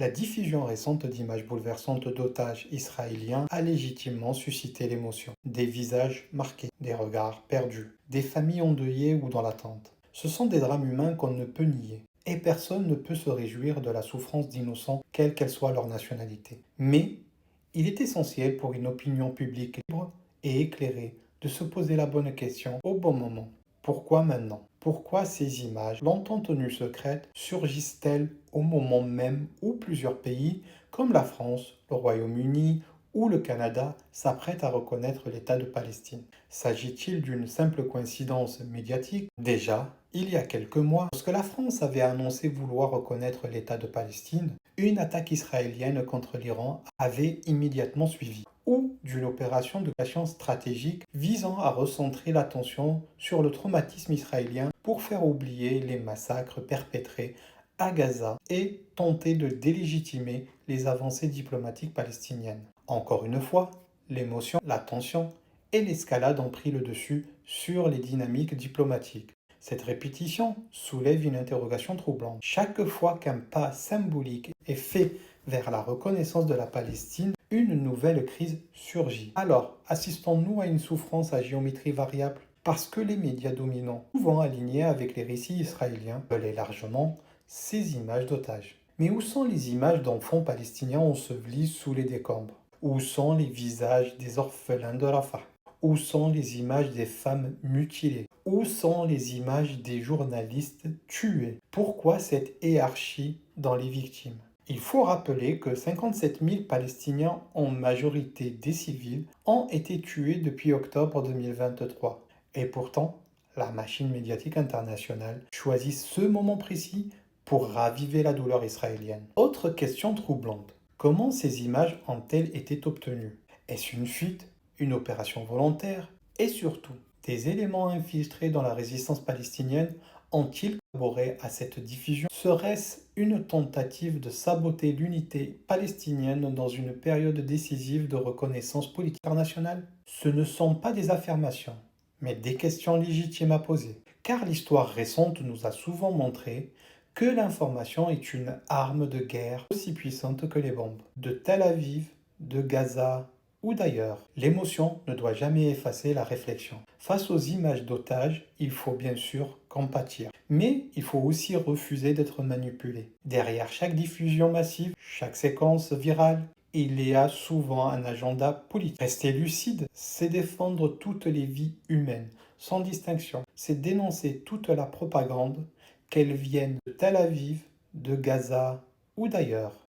La diffusion récente d'images bouleversantes d'otages israéliens a légitimement suscité l'émotion. Des visages marqués, des regards perdus, des familles endeuillées ou dans l'attente. Ce sont des drames humains qu'on ne peut nier. Et personne ne peut se réjouir de la souffrance d'innocents, quelle qu'elle soit leur nationalité. Mais il est essentiel pour une opinion publique libre et éclairée de se poser la bonne question au bon moment. Pourquoi maintenant? Pourquoi ces images, longtemps tenues secrètes, surgissent-elles au moment même où plusieurs pays, comme la France, le Royaume-Uni ou le Canada, s'apprêtent à reconnaître l'État de Palestine? S'agit-il d'une simple coïncidence médiatique? Déjà, il y a quelques mois, lorsque la France avait annoncé vouloir reconnaître l'État de Palestine, une attaque israélienne contre l'Iran avait immédiatement suivi, ou d'une opération de création stratégique visant à recentrer l'attention sur le traumatisme israélien pour faire oublier les massacres perpétrés à Gaza et tenter de délégitimer les avancées diplomatiques palestiniennes. Encore une fois, l'émotion, la tension et l'escalade ont pris le dessus sur les dynamiques diplomatiques. Cette répétition soulève une interrogation troublante. Chaque fois qu'un pas symbolique est fait vers la reconnaissance de la Palestine, une nouvelle crise surgit. Alors, assistons-nous à une souffrance à géométrie variable? Parce que les médias dominants, souvent alignés avec les récits israéliens, veulent largement ces images d'otages. Mais où sont les images d'enfants palestiniens ensevelis sous les décombres? Où sont les visages des orphelins de Rafah? Où sont les images des femmes mutilées? Où sont les images des journalistes tués? Pourquoi cette hiérarchie dans les victimes? Il faut rappeler que 57 000 Palestiniens, en majorité des civils, ont été tués depuis octobre 2023. Et pourtant, la machine médiatique internationale choisit ce moment précis pour raviver la douleur israélienne. Autre question troublante. Comment ces images ont-elles été obtenues? Est-ce une fuite, une opération volontaire? Et surtout, des éléments infiltrés dans la résistance palestinienne ont-ils collaboré à cette diffusion? Serait-ce une tentative de saboter l'unité palestinienne dans une période décisive de reconnaissance politique internationale? Ce ne sont pas des affirmations, mais des questions légitimes à poser. Car l'histoire récente nous a souvent montré que l'information est une arme de guerre aussi puissante que les bombes. De Tel Aviv, de Gaza ou d'ailleurs, l'émotion ne doit jamais effacer la réflexion. Face aux images d'otages, il faut bien sûr compatir. Mais il faut aussi refuser d'être manipulé. Derrière chaque diffusion massive, chaque séquence virale, il y a souvent un agenda politique. Rester lucide, c'est défendre toutes les vies humaines, sans distinction. C'est dénoncer toute la propagande, qu'elle vienne de Tel Aviv, de Gaza ou d'ailleurs.